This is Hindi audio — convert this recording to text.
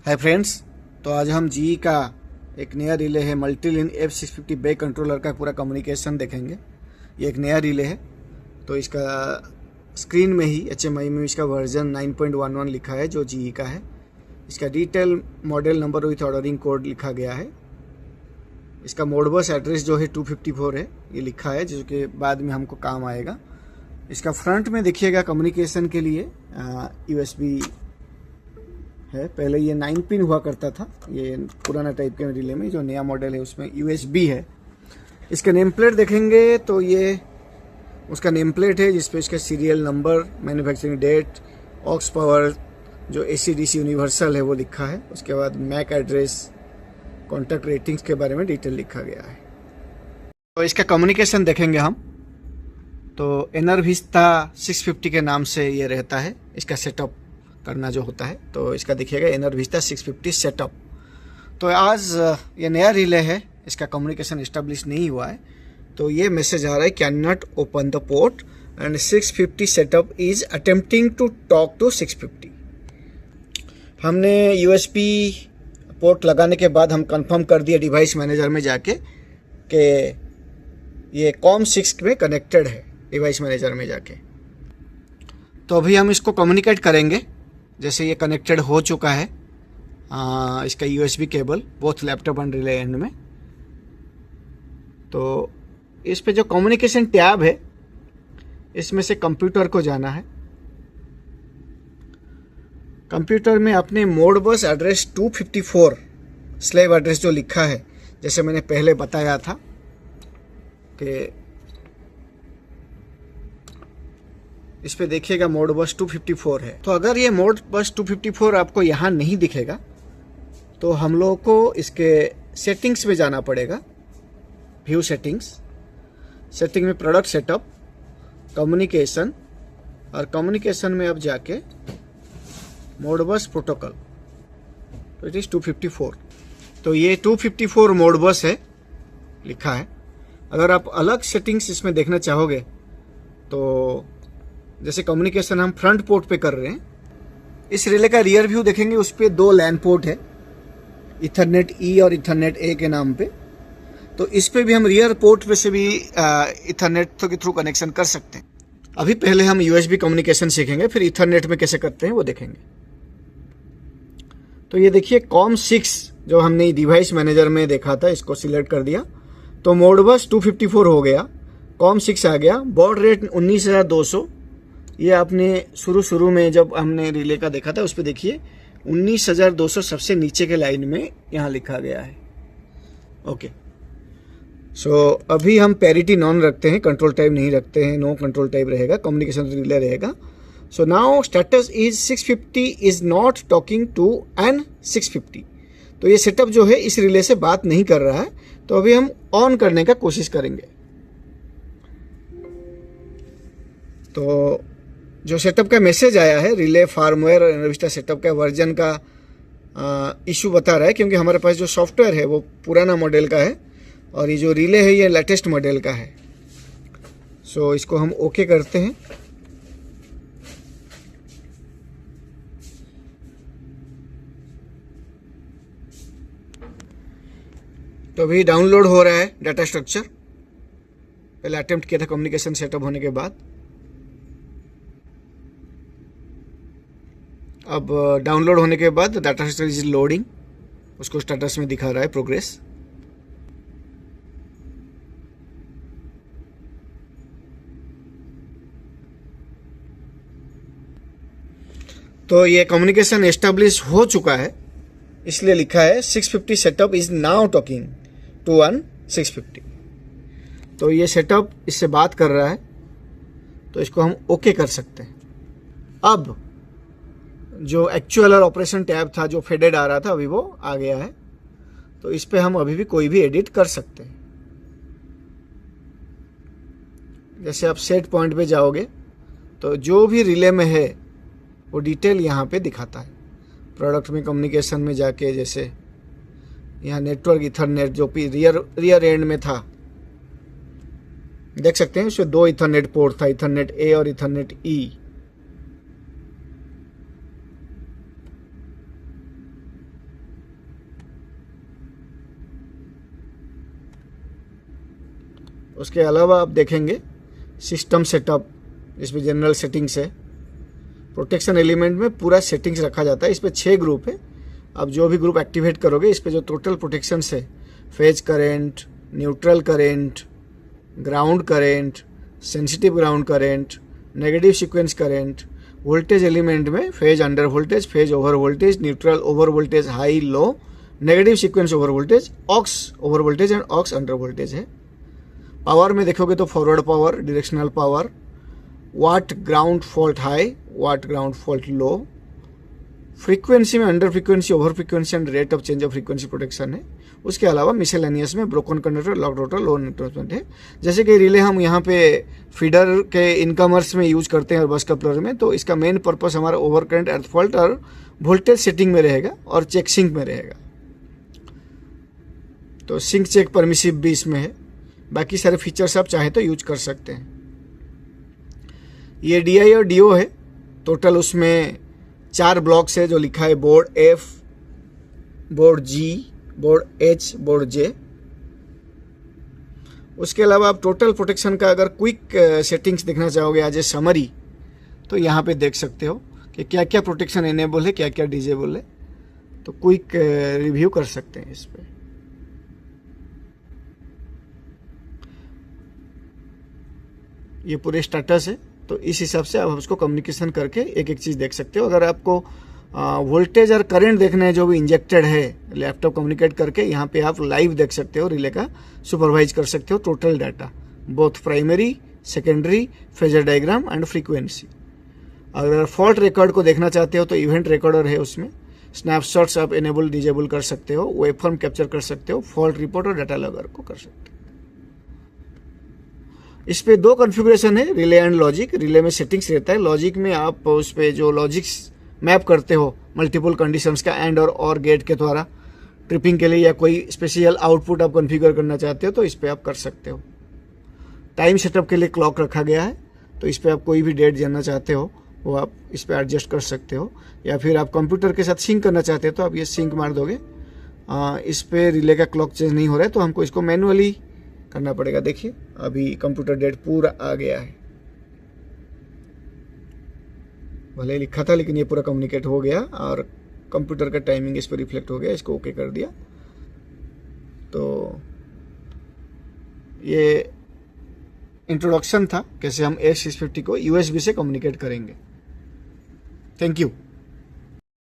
हाय फ्रेंड्स, तो आज हम जी का एक नया रिले है मल्टीलिन F650 बैक कंट्रोलर का पूरा कम्युनिकेशन देखेंगे। ये एक नया रिले है, तो इसका स्क्रीन में ही HMI में इसका वर्जन 9.11 लिखा है जो जी का है। इसका detail model number with ordering code लिखा गया है। इसका मोडबस एड्रेस जो है 254 है, ये लिखा है, जो कि बाद में हमको काम आएगा। इसका फ्रंट में देखिएगा कम्युनिकेशन के लिए USB है। पहले ये 9 पिन हुआ करता था, ये पुराना टाइप के रिले में। जो नया मॉडल है उसमें USB है। इसका नेम प्लेट देखेंगे तो ये उसका नेम प्लेट है जिसपे इसका serial number, manufacturing date, aux power जो AC/DC यूनिवर्सल है वो लिखा है। उसके बाद मैक एड्रेस, कॉन्टैक्ट रेटिंग्स के बारे में डिटेल लिखा गया है। तो इसका कम्युनिकेशन देखेंगे हम तो एनरविस्टा 650 के नाम से ये रहता है। इसका सेटअप करना जो होता है तो इसका देखिएगा एनरविस्टा 650 सेटअप। तो आज ये नया रिले है, इसका कम्युनिकेशन एस्टेब्लिश नहीं हुआ है, तो ये मैसेज आ रहा है can not open the port and 650 setup is attempting to talk to 650। हमने USB पोर्ट लगाने के बाद हम कंफर्म कर दिया डिवाइस मैनेजर में जाके कि ये COM6 में कनेक्टेड है, डिवाइस मैनेजर में जाके। तो अभी हम इसको कम्युनिकेट करेंगे। जैसे ये कनेक्टेड हो चुका है इसका USB cable both laptop and relay and में। तो इस पे जो कम्युनिकेशन टैब है इसमें से कंप्यूटर को जाना है। कंप्यूटर में अपने मोडबस एड्रेस 254 स्लेव एड्रेस जो लिखा है, जैसे मैंने पहले बताया था कि इस पे देखिएगा मोडबस 254 है। तो अगर ये मोडबस 254 आपको यहाँ नहीं दिखेगा तो हम लोगों को इसके सेटिंग्स में जाना पड़ेगा। व्यू सेटिंग्स में प्रोडक्ट सेटअप, कम्युनिकेशन, और कम्युनिकेशन में अब जाके मोडबस प्रोटोकॉल, तो इट इज 254। तो ये 254 मोडबस है लिखा है। अगर आप अलग सेटिंग्स इसमें देखना चाहोगे तो जैसे कम्युनिकेशन हम फ्रंट पोर्ट पे कर रहे हैं, इस रिले का रियर व्यू देखेंगे, उस पर 2 लैन पोर्ट है, इथरनेट E और इथरनेट A के नाम पे। तो इस पे भी हम रियर पोर्ट पे से भी इथरनेट के थ्रू कनेक्शन कर सकते हैं। अभी पहले हम USB कम्युनिकेशन सीखेंगे, फिर इथरनेट में कैसे करते हैं वो देखेंगे। तो ये देखिए COM6 जो हमने डिवाइस मैनेजर में देखा था, इसको सिलेक्ट कर दिया तो मोडबस 254 हो गया, COM6 आ गया, बॉड रेट 19200। ये आपने शुरू में जब हमने रिले का देखा था उस पर देखिए 19200 सबसे नीचे के लाइन में यहाँ लिखा गया है। ओके, सो अभी हम पैरिटी नॉन रखते हैं, कंट्रोल टाइप नहीं रखते हैं, नो कंट्रोल टाइप रहेगा, कम्युनिकेशन रिले रहेगा। So now status is 650 is not talking to an 650। तो ये सेटअप जो है इस रिले से बात नहीं कर रहा है, तो अभी हम ऑन करने का कोशिश करेंगे। तो जो सेटअप का मैसेज आया है रिले फार्मवेयर एनरविस्टा सेटअप का वर्जन का इशू बता रहा है, क्योंकि हमारे पास जो सॉफ्टवेयर है वो पुराना मॉडल का है और ये जो रिले है ये लेटेस्ट मॉडल का है। सो इसको हम ओके करते हैं। तो अभी डाउनलोड हो रहा है डाटा स्ट्रक्चर। पहले अटेम्प्ट किया था कम्युनिकेशन सेटअप होने के बाद। अब डाउनलोड होने के बाद डाटा स्ट्रक्चर इज लोडिंग, उसको स्टेटस में दिखा रहा है प्रोग्रेस। तो ये कम्युनिकेशन एस्टेब्लिश हो चुका है, इसलिए लिखा है 650 setup is now talking to one 650। तो ये सेटअप इससे बात कर रहा है, तो इसको हम ओके कर सकते हैं। अब जो एक्चुअल और ऑपरेशन टैब था जो फेडेड आ रहा था, अभी वो आ गया है। तो इस पे हम अभी भी कोई भी एडिट कर सकते हैं। जैसे आप सेट पॉइंट पे जाओगे तो जो भी रिले में है वो डिटेल यहाँ पे दिखाता है। प्रोडक्ट में कम्युनिकेशन में जाके जैसे यहाँ नेटवर्क इथरनेट जो रियर एंड में था, देख सकते हैं उसमें 2 इथरनेट पोर्ट था, इथरनेट A और इथरनेट E। उसके अलावा आप देखेंगे सिस्टम सेटअप, इसमें जनरल सेटिंग्स है। प्रोटेक्शन एलिमेंट में पूरा सेटिंग्स रखा जाता है। इस पर 6 ग्रुप है। आप जो भी ग्रुप एक्टिवेट करोगे इस पर जो टोटल प्रोटेक्शंस है, phase current, neutral current, ground current, sensitive ground current, negative sequence current, voltage element में phase under voltage, phase over voltage, neutral over voltage high low, negative sequence over voltage, aux over voltage and aux under voltage है। पावर में देखोगे तो forward power, directional power, watt ground fault high, watt ground fault low. Frequency में under frequency, over frequency and rate of change of frequency protection है। उसके अलावा मिसेलेनियस में ब्रोकन कंडक्टर, लॉक रोटर, लो नेटवर्क है। जैसे कि रिले हम यहाँ पे फीडर के इनकमर्स में यूज करते हैं और बस कपलर में, तो इसका मेन पर्पस हमारा ओवर करंट, अर्थ फॉल्ट और वोल्टेज सेटिंग में रहेगा और चेक सिंक में रहेगा। तो सिंक चेक परमिसिव भी इसमें है। बाकी सारे फीचर्स आप चाहे तो यूज कर सकते हैं। ये DI और DO है। टोटल उसमें 4 ब्लॉक्स है जो लिखा है board F, board G, board H, board J। उसके अलावा आप टोटल प्रोटेक्शन का अगर क्विक सेटिंग्स देखना चाहोगे एज ए समरी, तो यहाँ पे देख सकते हो कि क्या क्या प्रोटेक्शन इनेबल है, क्या क्या डिजेबल है। तो क्विक रिव्यू कर सकते हैं इस पर। ये पूरे स्टेटस है। तो इस हिसाब से आप उसको कम्युनिकेशन करके एक एक चीज़ देख सकते हो। अगर आपको वोल्टेज और करंट देखना है जो भी इंजेक्टेड है, लैपटॉप कम्युनिकेट करके यहाँ पे आप लाइव देख सकते हो, रिले का सुपरवाइज कर सकते हो total data, both primary, secondary, phasor diagram and frequency. अगर फॉल्ट रिकॉर्ड को देखना चाहते हो तो इवेंट रिकॉर्डर है, उसमें स्नैपशॉट्स आप इनेबल डिजेबल कर सकते हो, वेबफॉर्म कैप्चर कर सकते हो, फॉल्ट रिपोर्ट और डाटा लॉगर को कर सकते हो। इस पे 2 कॉन्फ़िगरेशन है, रिले एंड लॉजिक। रिले में सेटिंग्स रहता है, लॉजिक में आप उस पे जो लॉजिक्स मैप करते हो मल्टीपल कंडीशंस का एंड और गेट के द्वारा ट्रिपिंग के लिए, या कोई स्पेशल आउटपुट आप कॉन्फ़िगर करना चाहते हो तो इस पे आप कर सकते हो। टाइम सेटअप के लिए क्लॉक रखा गया है, तो इस पे आप कोई भी डेट जानना चाहते हो वो आप इस पे एडजस्ट कर सकते हो, या फिर आप कंप्यूटर के साथ सिंक करना चाहते हो तो आप ये सिंक मार दोगे। इस पे रिले का क्लॉक चेंज नहीं हो रहा है तो हमको इसको मैनुअली करना पड़ेगा। देखिए अभी कंप्यूटर डेट पूरा आ गया है, भले लिखा था लेकिन ये पूरा कम्युनिकेट हो गया और कंप्यूटर का टाइमिंग इस पर रिफ्लेक्ट हो गया। इसको ओके कर दिया। तो ये इंट्रोडक्शन था कैसे हम H650 को USB से कम्युनिकेट करेंगे। Thank you.